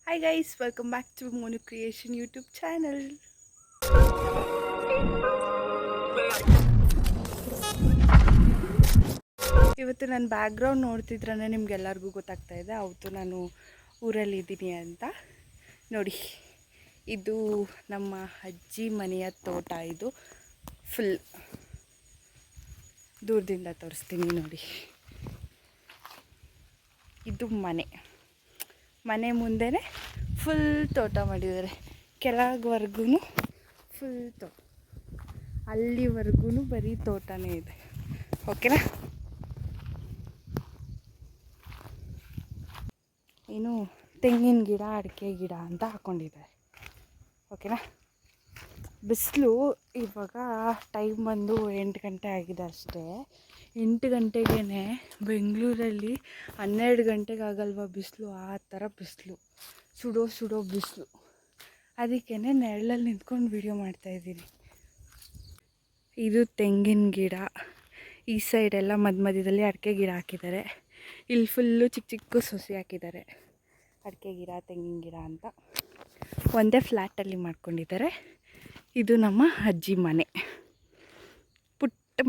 Hi guys, welcome back to Monu Creation YouTube channel. ಇವತ್ತು ನನ್ನ background ನೋಡ್ತಿದ್ರೆ ನಿಮ್ಗೆಲ್ಲರಿಗೂ ಗೊತ್ತಾಗ್ತಾ ಇದೆ ಅವತ್ತು ನಾನು ಊರಲ್ಲಿದ್ದೀನಿ ಅಂತ. ನೋಡಿ, ಇದು ನಮ್ಮ ಅಜ್ಜಿ ಮನೆಯ ತೋಟ. ಇದು ಫುಲ್ ದೂರದಿಂದ ತೋರಿಸ್ತೀನಿ ನೋಡಿ. ಇದು ಮನೆ ಮುಂದೆನೇ ಫುಲ್ ತೋಟ ಮಾಡಿದ್ದಾರೆ. ಕೆಳಗವರೆಗೂ ಫುಲ್ ತೋಟ, ಅಲ್ಲಿವರೆಗೂ ಬರೀ ತೋಟನೇ ಇದೆ. ಓಕೆನಾ? ಇನ್ನು ತೆಂಗಿನ ಗಿಡ, ಅಡಿಕೆ ಗಿಡ ಅಂತ ಹಾಕ್ಕೊಂಡಿದ್ದಾರೆ. ಓಕೆನಾ? ಬಿಸಿಲು ಇವಾಗ ಟೈಮ್ ಬಂದು 8 ಗಂಟೆ ಆಗಿದೆ ಅಷ್ಟೇ. 8 ಗಂಟೆಗೇ ಬೆಂಗಳೂರಲ್ಲಿ 12 ಗಂಟೆಗೆ ಆಗಲ್ವ ಬಿಸಿಲು, ಆ ಥರ ಬಿಸಿಲು, ಸುಡೋ ಬಿಸಿಲು. ಅದಕ್ಕೇ ನೆರಳಲ್ಲಿ ನಿಂತ್ಕೊಂಡು ವಿಡಿಯೋ ಮಾಡ್ತಾಯಿದ್ದೀನಿ. ಇದು ತೆಂಗಿನ ಗಿಡ, ಈ ಸೈಡೆಲ್ಲ ಮಧ್ಯದಲ್ಲಿ ಅಡಿಕೆ ಗಿಡ ಹಾಕಿದ್ದಾರೆ. ಇಲ್ಲಿ ಫುಲ್ಲು ಚಿಕ್ಕ ಸೊಸೆ ಹಾಕಿದ್ದಾರೆ, ಅಡಿಕೆ ಗಿಡ, ತೆಂಗಿನ ಗಿಡ ಅಂತ. ಒಂದೇ ಫ್ಲ್ಯಾಟಲ್ಲಿ ಮಾಡ್ಕೊಂಡಿದ್ದಾರೆ. ಇದು ನಮ್ಮ ಅಜ್ಜಿ ಮನೆ, ಪುಟ್ಟ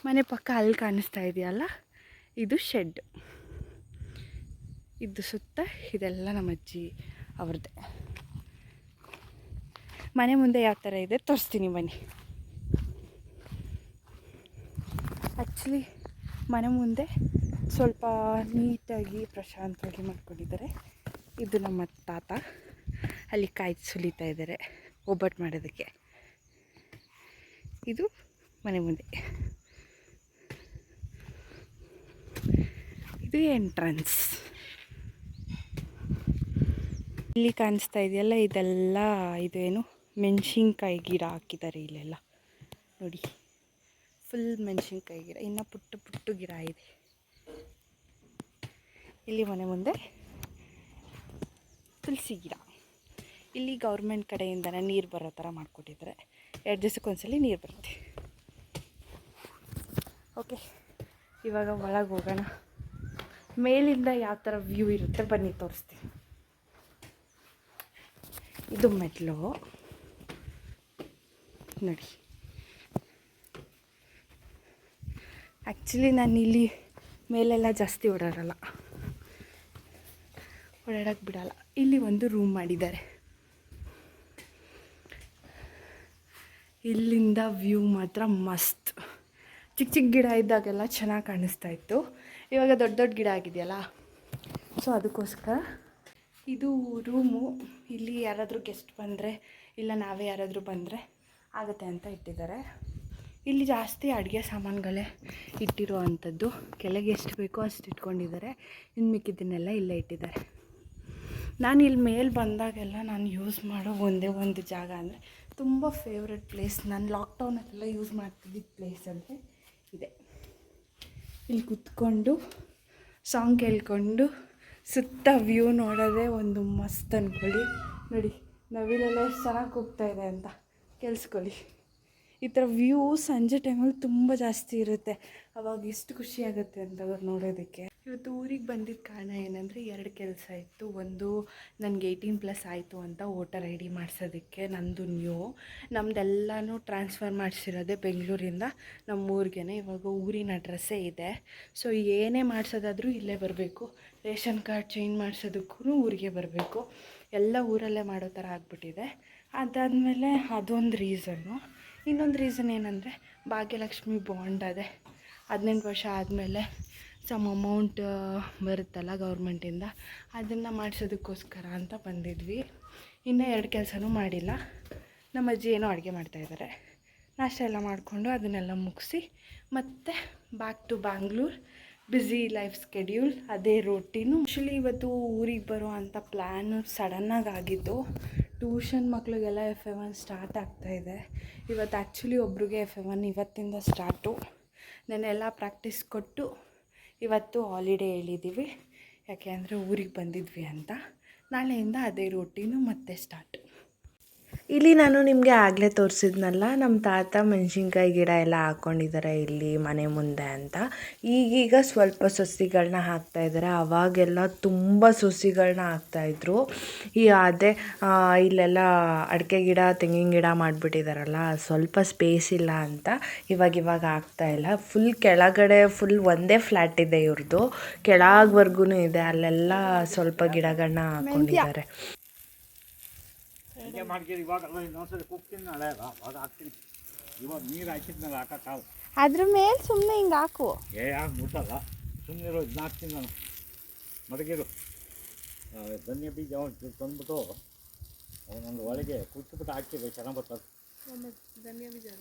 ಮನೆ ಪಕ್ಕ ಅಲ್ಲಿ ಕಾಣಿಸ್ತಾ ಇದೆಯಲ್ಲ, ಇದು ಶೆಡ್. ಇದು ಸುತ್ತ ಇದೆಲ್ಲ ನಮ್ಮ ಅಜ್ಜಿ ಅವ್ರದ್ದೇ. ಮನೆ ಮುಂದೆ ಯಾವ ಥರ ಇದೆ ತೋರಿಸ್ತೀನಿ ಬನ್ನಿ. ಆ್ಯಕ್ಚುಲಿ ಮನೆ ಮುಂದೆ ಸ್ವಲ್ಪ ನೀಟಾಗಿ ಪ್ರಶಾಂತವಾಗಿ ಮಾಡ್ಕೊಂಡಿದ್ದಾರೆ. ಇದು ನಮ್ಮ ತಾತ ಅಲ್ಲಿ ಕಾಯಿ ಸುಲಿತಾ ಇದ್ದಾರೆ ಒಬ್ಬಟ್ಟು ಮಾಡೋದಕ್ಕೆ. ಇದು ಮನೆ ಮುಂದೆ, ಇದು ಎಂಟ್ರನ್ಸ್. ಇಲ್ಲಿ ಕಾಣಿಸ್ತಾ ಇದೆಯಲ್ಲ, ಇದೆಲ್ಲ ಇದೇನು ಮೆಣಸಿನ್ಕಾಯಿ ಗಿಡ ಹಾಕಿದ್ದಾರೆ ಇಲ್ಲೆಲ್ಲ ನೋಡಿ. ಫುಲ್ ಮೆಣಸಿನ್ಕಾಯಿ ಗಿಡ, ಇನ್ನು ಪುಟ್ಟ ಗಿಡ ಇದೆ. ಇಲ್ಲಿ ಮನೆ ಮುಂದೆ ತುಳಸಿ ಗಿಡ. ಇಲ್ಲಿ ಗೌರ್ಮೆಂಟ್ ಕಡೆಯಿಂದನೇ ನೀರು ಬರೋ ಥರ ಮಾಡಿಕೊಟ್ಟಿದ್ದಾರೆ. 2 ದಿವಸಕ್ಕೊಂದ್ಸಲಿ ನೀರು ಬರುತ್ತೆ. ಓಕೆ, ಇವಾಗ ಒಳಗೆ ಹೋಗೋಣ. ಮೇಲಿಂದ ಯಾವ ಥರ ವ್ಯೂ ಇರುತ್ತೆ ಬನ್ನಿ ತೋರಿಸ್ತೀನಿ. ಇದು ಮೆಟ್ಲು ನೋಡಿ. ಆ್ಯಕ್ಚುಲಿ ನಾನು ಇಲ್ಲಿ ಮೇಲೆಲ್ಲ ಜಾಸ್ತಿ ಓಡಾಡೋಕ್ಕೆ ಬಿಡಲ್ಲ. ಇಲ್ಲಿ ಒಂದು ರೂಮ್ ಮಾಡಿದ್ದಾರೆ. ಇಲ್ಲಿಂದ ವ್ಯೂ ಮಾತ್ರ ಮಸ್ತ್. ಚಿಕ್ಕ ಗಿಡ ಇದ್ದಾಗೆಲ್ಲ ಚೆನ್ನಾಗಿ ಕಾಣಿಸ್ತಾ ಇತ್ತು. ಇವಾಗ ದೊಡ್ಡ ಗಿಡ ಆಗಿದೆಯಲ್ಲ, ಸೊ ಅದಕ್ಕೋಸ್ಕರ ಇದು ರೂಮು. ಇಲ್ಲಿ ಯಾರಾದರೂ ಗೆಸ್ಟ್ ಬಂದರೆ, ಇಲ್ಲ ನಾವೇ ಯಾರಾದರೂ ಬಂದರೆ ಆಗುತ್ತೆ ಅಂತ ಇಟ್ಟಿದ್ದಾರೆ. ಇಲ್ಲಿ ಜಾಸ್ತಿ ಅಡುಗೆ ಸಾಮಾನುಗಳೇ ಇಟ್ಟಿರೋ ಅಂಥದ್ದು. ಕೆಳಗೆ ಎಷ್ಟು ಬೇಕೋ ಅಷ್ಟು ಇಟ್ಕೊಂಡಿದ್ದಾರೆ. ಇನ್ನು ಮಿಕ್ಕಿದ್ದನ್ನೆಲ್ಲ ಇಲ್ಲೇ ಇಟ್ಟಿದ್ದಾರೆ. ನಾನು ಇಲ್ಲಿ ಮೇಲೆ ಬಂದಾಗೆಲ್ಲ ನಾನು ಯೂಸ್ ಮಾಡೋ ಒಂದೇ ಒಂದು ಜಾಗ ಅಂದರೆ ತುಂಬ ಫೇವ್ರೆಟ್ ಪ್ಲೇಸ್, ನಾನು ಲಾಕ್ಡೌನಲ್ಲೆಲ್ಲ ಯೂಸ್ ಮಾಡ್ತಿದ್ದಿದ್ದ ಪ್ಲೇಸ್ ಅಂದರೆ ಇದೆ. ಇಲ್ಲಿ ಕೂತ್ಕೊಂಡು ಸಾಂಗ್ ಕೇಳ್ಕೊಂಡು ಸುತ್ತ ವ್ಯೂ ನೋಡೋದೇ ಒಂದು ಮಸ್ತ್ ಅಂದ್ಕೊಳ್ಳಿ. ನೋಡಿ, ನವಿಲೆಲ್ಲ ಎಷ್ಟು ಚೆನ್ನಾಗಿ ಕೂಗ್ತಾಯಿದೆ ಅಂತ ಕೇಳಿಸ್ಕೊಳ್ಳಿ. ಈ ಥರ ವ್ಯೂ ಸಂಜೆ ಟೈಮಲ್ಲಿ ತುಂಬ ಜಾಸ್ತಿ ಇರುತ್ತೆ. ಅವಾಗ ಎಷ್ಟು ಖುಷಿಯಾಗುತ್ತೆ ಅಂತ ನೋಡೋದಕ್ಕೆ. ಇವತ್ತು ಊರಿಗೆ ಬಂದಿದ್ದ ಕಾರಣ ಏನಂದರೆ 2 ಕೆಲಸ ಇತ್ತು. ಒಂದು, ನನಗೆ 18+ ಆಯಿತು ಅಂತ ವೋಟರ್ ID ಮಾಡಿಸೋದಕ್ಕೆ. ನಂದು ನಮ್ಮದೆಲ್ಲನೂ ಟ್ರಾನ್ಸ್ಫರ್ ಮಾಡಿಸಿರೋದೆ ಬೆಂಗಳೂರಿಂದ ನಮ್ಮ ಊರಿಗೆ. ಇವಾಗ ಊರಿನ ಅಡ್ರೆಸ್ಸೇ ಇದೆ. ಸೊ ಏನೇ ಮಾಡಿಸೋದಾದರೂ ಇಲ್ಲೇ ಬರಬೇಕು. ರೇಷನ್ ಕಾರ್ಡ್ ಚೇಂಜ್ ಮಾಡಿಸೋದಕ್ಕೂ ಊರಿಗೆ ಬರಬೇಕು. ಎಲ್ಲ ಊರಲ್ಲೇ ಮಾಡೋ ಥರ ಆಗಿಬಿಟ್ಟಿದೆ. ಅದಾದಮೇಲೆ ಅದೊಂದು ರೀಸನ್ನು. ಇನ್ನೊಂದು ರೀಸನ್ ಏನಂದರೆ ಭಾಗ್ಯಲಕ್ಷ್ಮಿ ಬಾಂಡ್ ಅದೇ 18 ವರ್ಷ ಆದಮೇಲೆ ಸಮ್ ಅಮೌಂಟ್ ಬರುತ್ತಲ್ಲ ಗೌರ್ಮೆಂಟಿಂದ, ಅದನ್ನು ಮಾಡಿಸೋದಕ್ಕೋಸ್ಕರ ಅಂತ ಬಂದಿದ್ವಿ. ಇನ್ನೂ 2 ಕೆಲಸನೂ ಮಾಡಿಲ್ಲ. ನಮ್ಮ ಅಜ್ಜಿ ಏನೋ ಅಡುಗೆ ಮಾಡ್ತಾಯಿದ್ದಾರೆ. ನಾಷ್ಟ ಎಲ್ಲ ಮಾಡಿಕೊಂಡು ಅದನ್ನೆಲ್ಲ ಮುಗಿಸಿ ಮತ್ತೆ back to Bangalore. Busy life schedule, ಅದೇ ರೂಟೀನು. ಆ್ಯಕ್ಚುಲಿ ಇವತ್ತು ಊರಿಗೆ ಬರೋ ಅಂಥ ಪ್ಲ್ಯಾನು ಸಡನ್ನಾಗಿ ಆಗಿತ್ತು. ಟ್ಯೂಷನ್ ಮಕ್ಕಳಿಗೆಲ್ಲ FA1 ಸ್ಟಾರ್ಟ್ ಆಗ್ತಾಯಿದೆ. ಇವತ್ತು ಆ್ಯಕ್ಚುಲಿ ಒಬ್ರಿಗೆ FA1 ಇವತ್ತಿಂದ ಸ್ಟಾರ್ಟು. ನೆನ್ನೆಲ್ಲ ಪ್ರಾಕ್ಟೀಸ್ ಕೊಟ್ಟು ಇವತ್ತು ಹಾಲಿಡೇ ಹೇಳಿದ್ದೀವಿ, ಯಾಕೆ ಅಂದರೆ ಊರಿಗೆ ಬಂದಿದ್ವಿ ಅಂತ. ನಾಳೆಯಿಂದ ಅದೇ ರೂಟೀನು ಮತ್ತೆ ಸ್ಟಾರ್ಟ್. ಇಲ್ಲಿ ನಾನು ನಿಮಗೆ ಆಗಲೇ ತೋರಿಸಿದ್ನಲ್ಲ ನಮ್ಮ ತಾತ ಮೆಣಸಿನ್ಕಾಯಿ ಗಿಡ ಎಲ್ಲ ಹಾಕ್ಕೊಂಡಿದ್ದಾರೆ ಇಲ್ಲಿ ಮನೆ ಮುಂದೆ ಅಂತ. ಈಗೀಗ ಸ್ವಲ್ಪ ಸಸಿಗಳನ್ನ ಹಾಕ್ತಾಯಿದ್ದಾರೆ. ಅವಾಗೆಲ್ಲ ತುಂಬ ಸಸಿಗಳನ್ನ ಹಾಕ್ತಾಯಿದ್ರು. ಅದೇ ಇಲ್ಲೆಲ್ಲ ಅಡಿಕೆ ಗಿಡ ತೆಂಗಿನ ಗಿಡ ಮಾಡಿಬಿಟ್ಟಿದ್ದಾರಲ್ಲ, ಸ್ವಲ್ಪ ಸ್ಪೇಸ್ ಇಲ್ಲ ಅಂತ ಇವಾಗ ಆಗ್ತಾಯಿಲ್ಲ. ಫುಲ್ ಕೆಳಗಡೆ ಫುಲ್ ಒಂದೇ ಫ್ಲ್ಯಾಟ್ ಇದೆ ಇವ್ರದ್ದು, ಕೆಳಗ್ವರ್ಗೂ ಇದೆ. ಅಲ್ಲೆಲ್ಲ ಸ್ವಲ್ಪ ಗಿಡಗಳನ್ನ ಹಾಕ್ಕೊಂಡಿದ್ದಾರೆ. ಅದ್ರ ಮೇಲೆ ಸುಮ್ಮನೆ ಹಿಂಗೆ ಹಾಕು. ಮುಟ್ಟಲ್ಲ, ಸುಮ್ಮನೆ ಇದನ್ನ ಹಾಕ್ತೀನಿ ನಾನು. ಮಡಗಿರು ಧನ್ಯ ಬೀಜ ತಂದ್ಬಿಟ್ಟು ಅವನೊಂದು ಒಳಗೆ ಕುಟ್ಬಿಟ್ಟು ಹಾಕ್ತೀವಿ, ಚೆನ್ನಾಗಿ ಬರ್ತದೆ.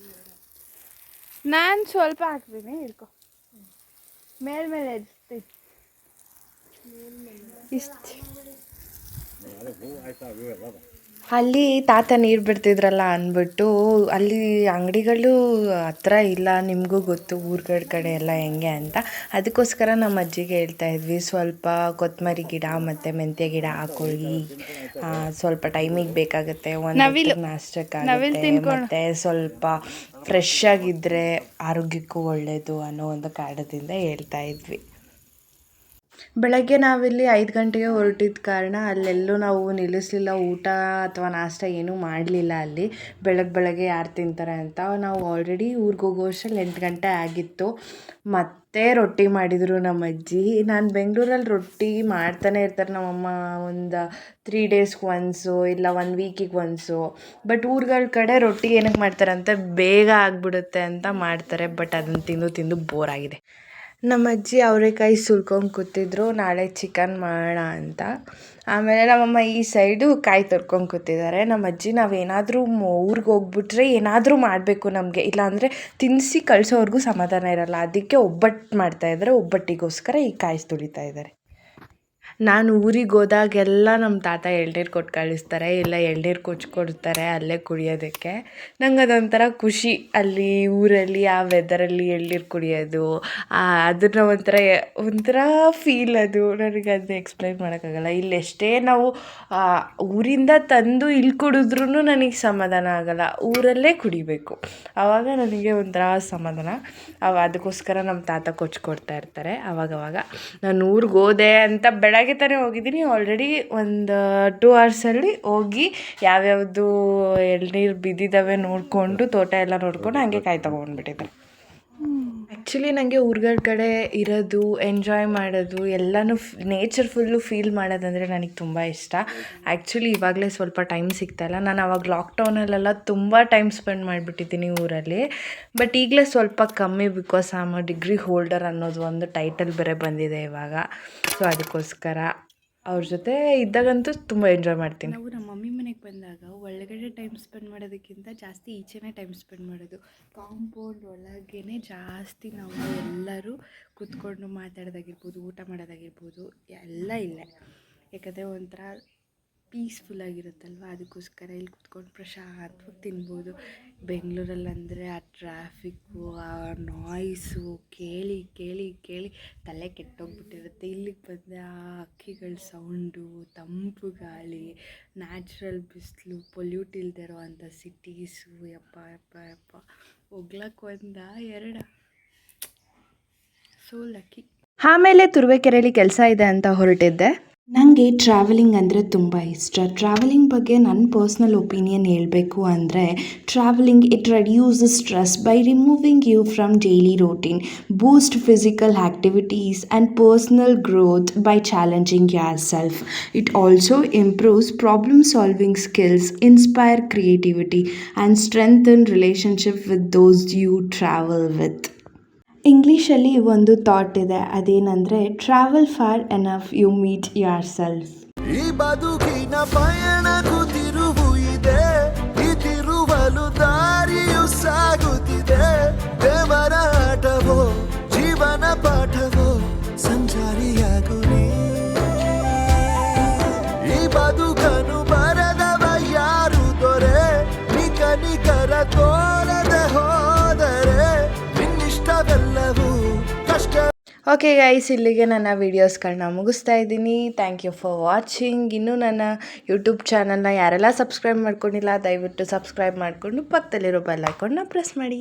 ನಾನು ಸ್ವಲ್ಪ ಹಾಕ್ತೀನಿ, ಹಿಡ್ಕೊ. ಮೇಲೆ ಎಡ್ತೀನಿ ಇಷ್ಟು. ಹೂ ಆಯ್ತಾ? ಅಲ್ಲಿ ತಾತ ನೀರು ಬಿಡ್ತಿದ್ರಲ್ಲ ಅಂದ್ಬಿಟ್ಟು ಅಲ್ಲಿ ಅಂಗಡಿಗಳು ಹತ್ರ ಇಲ್ಲ, ನಿಮಗೂ ಗೊತ್ತು ಊರುಗಳ ಕಡೆ ಎಲ್ಲ ಹೆಂಗೆ ಅಂತ. ಅದಕ್ಕೋಸ್ಕರ ನಮ್ಮ ಅಜ್ಜಿಗೆ ಹೇಳ್ತಾ ಇದ್ವಿ, ಸ್ವಲ್ಪ ಕೊತ್ತಂಬರಿ ಗಿಡ ಮತ್ತು ಮೆಂತ್ಯ ಗಿಡ ಹಾಕೊಳ್ಳಿ, ಸ್ವಲ್ಪ ಟೈಮಿಗೆ ಬೇಕಾಗುತ್ತೆ, ಒಂದು ನಾಷ್ಟಕ್ಕಾಗುತ್ತೆ, ಮತ್ತು ಸ್ವಲ್ಪ ಫ್ರೆಶ್ ಆಗಿದ್ದರೆ ಆರೋಗ್ಯಕ್ಕೂ ಒಳ್ಳೆಯದು ಅನ್ನೋ ಒಂದು ಕಾರಣದಿಂದ ಹೇಳ್ತಾ ಇದ್ವಿ. ಬೆಳಗ್ಗೆ ನಾವಿಲ್ಲಿ 5 ಗಂಟೆಗೆ ಹೊರಟಿದ್ದ ಕಾರಣ ಅಲ್ಲೆಲ್ಲೂ ನಾವು ನಿಲ್ಲಿಸಲಿಲ್ಲ. ಊಟ ಅಥವಾ ನಾಷ್ಟ ಏನೂ ಮಾಡಲಿಲ್ಲ ಅಲ್ಲಿ. ಬೆಳಗ್ಗೆ ಯಾರು ತಿಂತಾರೆ ಅಂತ. ನಾವು ಆಲ್ರೆಡಿ ಊರಿಗೆ ಹೋಗೋ ಅಷ್ಟರಲ್ಲಿ 8 ಗಂಟೆ ಆಗಿತ್ತು. ಮತ್ತೆ ರೊಟ್ಟಿ ಮಾಡಿದರು ನಮ್ಮ ಅಜ್ಜಿ. ನಾನು ಬೆಂಗಳೂರಲ್ಲಿ ರೊಟ್ಟಿ ಮಾಡ್ತಾನೆ ಇರ್ತಾರೆ ನಮ್ಮಮ್ಮ, ಒಂದು 3 ಡೇಸ್ಗೆ ಒನ್ಸು ಇಲ್ಲ 1 ವೀಕಿಗೆ ಒನ್ಸು. ಬಟ್ ಊರುಗಳ ಕಡೆ ರೊಟ್ಟಿ ಏನಕ್ಕೆ ಮಾಡ್ತಾರೆ ಅಂತ ಬೇಗ ಆಗಿಬಿಡುತ್ತೆ ಅಂತ ಮಾಡ್ತಾರೆ. ಬಟ್ ಅದನ್ನು ತಿಂದು ಬೋರ್ ಆಗಿದೆ. ನಮ್ಮ ಅಜ್ಜಿ ಅವರೆಕಾಯಿ ಸುಲ್ಕೊಂಡು ಕೂತಿದ್ರು, ನಾಳೆ ಚಿಕನ್ ಮಾಡೋಣ ಅಂತ. ಆಮೇಲೆ ನಮ್ಮಮ್ಮ ಈ ಸೈಡು ಕಾಯಿ ತೊಳ್ಕೊಂಡು ಕೂತಿದ್ದಾರೆ. ನಮ್ಮ ಅಜ್ಜಿ ನಾವೇನಾದರೂ ಊರಿಗೆ ಹೋಗ್ಬಿಟ್ರೆ ಏನಾದರೂ ಮಾಡಬೇಕು ನಮಗೆ, ಇಲ್ಲಾಂದರೆ ತಿನ್ನಿಸಿ ಕಳಿಸೋವ್ರಿಗೂ ಸಮಾಧಾನ ಇರೋಲ್ಲ. ಅದಕ್ಕೆ ಒಬ್ಬಟ್ಟು ಮಾಡ್ತಾಯಿದ್ದಾರೆ. ಒಬ್ಬಟ್ಟಿಗೋಸ್ಕರ ಈ ಕಾಯಿ ತುಳಿತಾ ಇದ್ದಾರೆ. ನಾನು ಊರಿಗೆ ಹೋದಾಗೆಲ್ಲ ನಮ್ಮ ತಾತ ಎಳ್ನೀರು ಕೊಟ್ಟು ಕಳಿಸ್ತಾರೆ, ಇಲ್ಲ ಎಳ್ನೀರು ಕೊಡ್ತಾರೆ ಅಲ್ಲೇ ಕುಡಿಯೋದಕ್ಕೆ. ನಂಗೆ ಅದೊಂಥರ ಖುಷಿ, ಅಲ್ಲಿ ಊರಲ್ಲಿ ಆ ವೆದರಲ್ಲಿ ಎಳ್ನೀರು ಕುಡಿಯೋದು, ಅದನ್ನ ಒಂಥರ ಫೀಲ್. ಅದು ನನಗೆ ಅದನ್ನ ಎಕ್ಸ್ಪ್ಲೈನ್ ಮಾಡೋಕ್ಕಾಗಲ್ಲ. ಇಲ್ಲಿ ಎಷ್ಟೇ ನಾವು ಊರಿಂದ ತಂದು ಇಲ್ಲಿ ಕುಡಿದ್ರೂ ನನಗೆ ಸಮಾಧಾನ ಆಗೋಲ್ಲ, ಊರಲ್ಲೇ ಕುಡಿಬೇಕು, ಆವಾಗ ನನಗೆ ಒಂಥರ ಸಮಾಧಾನ. ಅದಕ್ಕೋಸ್ಕರ ನಮ್ಮ ತಾತ ಕೊಡ್ತಾ ಇರ್ತಾರೆ ಆವಾಗವಾಗ. ನಾನು ಊರಿಗೆ ಹೋದೆ ಅಂತ ಬೆಳಗ್ಗೆ ತಾನೇ ಹೋಗಿದ್ದೀನಿ, ಆಲ್ರೆಡಿ ಒಂದು 2 ಅವರ್ಸಲ್ಲಿ ಹೋಗಿ ಯಾವ್ಯಾವುದು ಎಳ್ನೀರು ಬಿದ್ದಿದ್ದಾವೆ ನೋಡಿಕೊಂಡು, ತೋಟ ಎಲ್ಲ ನೋಡಿಕೊಂಡು ಹಂಗೆ ಕಾಯಿ ತೊಗೊಂಡ್ಬಿಟ್ಟಿದ್ದೆ. ಆ್ಯಕ್ಚುಲಿ ನನಗೆ ಊರುಗಳ ಕಡೆ ಇರೋದು, ಎಂಜಾಯ್ ಮಾಡೋದು, ಎಲ್ಲನೂ ನೇಚರ್ ಫುಲ್ಲು ಫೀಲ್ ಮಾಡೋದಂದರೆ ನನಗೆ ತುಂಬ ಇಷ್ಟ. ಆ್ಯಕ್ಚುಲಿ ಇವಾಗಲೇ ಸ್ವಲ್ಪ ಟೈಮ್ ಸಿಗ್ತಾಯಿಲ್ಲ. ನಾನು ಆವಾಗ ಲಾಕ್ಡೌನಲ್ಲೆಲ್ಲ ತುಂಬ ಟೈಮ್ ಸ್ಪೆಂಡ್ ಮಾಡಿಬಿಟ್ಟಿದ್ದೀನಿ ಊರಲ್ಲಿ. ಬಟ್ ಈಗಲೇ ಸ್ವಲ್ಪ ಕಮ್ಮಿ, because I am a degree holder ಅನ್ನೋದು ಒಂದು ಟೈಟಲ್ ಬೇರೆ ಬಂದಿದೆ ಇವಾಗ. ಸೊ ಅದಕ್ಕೋಸ್ಕರ ಅವ್ರ ಜೊತೆ ಇದ್ದಾಗಂತೂ ತುಂಬ ಎಂಜಾಯ್ ಮಾಡ್ತೀನಿ. ನಾವು ನಮ್ಮ ಮಮ್ಮಿ ಮನೆಗೆ ಬಂದಾಗ ಒಳಗಡೆ ಟೈಮ್ ಸ್ಪೆಂಡ್ ಮಾಡೋದಕ್ಕಿಂತ ಜಾಸ್ತಿ ಈಚೆನೇ ಟೈಮ್ ಸ್ಪೆಂಡ್ ಮಾಡೋದು. ಕಾಂಪೌಂಡ್ ಒಳಗೇ ಜಾಸ್ತಿ ನಾವು ಎಲ್ಲರೂ ಕೂತ್ಕೊಂಡು ಮಾತಾಡೋದಾಗಿರ್ಬೋದು, ಊಟ ಮಾಡೋದಾಗಿರ್ಬೋದು, ಎಲ್ಲ ಇಲ್ಲೇ. ಯಾಕಂದರೆ ಒಂಥರ ಪೀಸ್ಫುಲ್ಲಾಗಿರುತ್ತಲ್ವ, ಅದಕ್ಕೋಸ್ಕರ ಇಲ್ಲಿ ಕೂತ್ಕೊಂಡು ಪ್ರಶಾಂತವಾಗಿ ತಿನ್ಬೋದು. ಬೆಂಗಳೂರಲ್ಲಂದರೆ ಆ ಟ್ರಾಫಿಕ್ಕು, ಆ ನಾಯ್ಸು ಕೇಳಿ ಕೇಳಿ ಕೇಳಿ ತಲೆ ಕೆಟ್ಟೋಗ್ಬಿಟ್ಟಿರುತ್ತೆ. ಇಲ್ಲಿಗೆ ಬಂದರೆ ಆ ಹಕ್ಕಿಗಳ ಸೌಂಡು, ತಂಪು ಗಾಳಿ, ನ್ಯಾಚುರಲ್ ಬಿಸಿಲು, ಪೊಲ್ಯೂಟ್ ಇಲ್ಲದೆ ಇರೋ ಅಂಥ ಸಿಟೀಸು, ಯಪ್ಪ ಹೋಗ್ಲಕ್ಕೆ 1-2 ಸೋ ಲಕ್ಕಿ. ಆಮೇಲೆ ತುರುವೇಕೆರೆಯಲ್ಲಿ ಕೆಲಸ ಇದೆ ಅಂತ ಹೊರಟಿದ್ದೆ. ನನಗೆ ಟ್ರಾವೆಲಿಂಗ್ ಅಂದರೆ ತುಂಬ ಇಷ್ಟ. ಟ್ರಾವೆಲಿಂಗ್ ಬಗ್ಗೆ ನನ್ನ ಪರ್ಸ್ನಲ್ ಒಪಿನಿಯನ್ ಹೇಳಬೇಕು ಅಂದರೆ, travelling it reduces stress by removing you from daily routine, boost physical activities and personal growth by challenging yourself. It also improves problem solving skills, inspire creativity and strengthen relationship with those you travel with. ಇಂಗ್ಲೀಷಲ್ಲಿ ಒಂದು thought ಇದೆ, ಅದೇನೆಂದರೆ travel far enough you meet yourself. ಈ ಬದುಕಿನ ಪಯಣಕ್ಕೂ ತಿರುವು ಇದೆ, ಈ ತಿರುವಲು ದಾರಿಯು ಸಾಗುತ್ತಿದೆ. ದೇವರ ಆಟವೋ ಜೀವನ ಪಾಠವೋ ಸಂಚಾರಿಯಾಗು ನೀ. ಈ ಬದುಕನು ಬರದವ ಯಾರು ದೊರೆ, ನಿಕರ ತೋರದೆ ಹೋದರೆ ನಿನ್ನಿಷ್ಟವೆಲ್ಲವೂ ಕಷ್ಟ. ಓಕೆ ಗೈಸ್, ಇಲ್ಲಿಗೆ ನನ್ನ ವೀಡಿಯೋಸ್ಗಳನ್ನ ಮುಗಿಸ್ತಾ ಇದ್ದೀನಿ. Thank you for watching. ಇನ್ನೂ ನನ್ನ ಯೂಟ್ಯೂಬ್ ಚಾನಲ್ನ ಯಾರೆಲ್ಲ ಸಬ್ಸ್ಕ್ರೈಬ್ ಮಾಡ್ಕೊಂಡಿಲ್ಲ ದಯವಿಟ್ಟು ಸಬ್ಸ್ಕ್ರೈಬ್ ಮಾಡಿಕೊಂಡು ಪಕ್ಕದಲ್ಲಿರೋ ಬೆಲ್ ಐಕಾನ್ನ ಪ್ರೆಸ್ ಮಾಡಿ.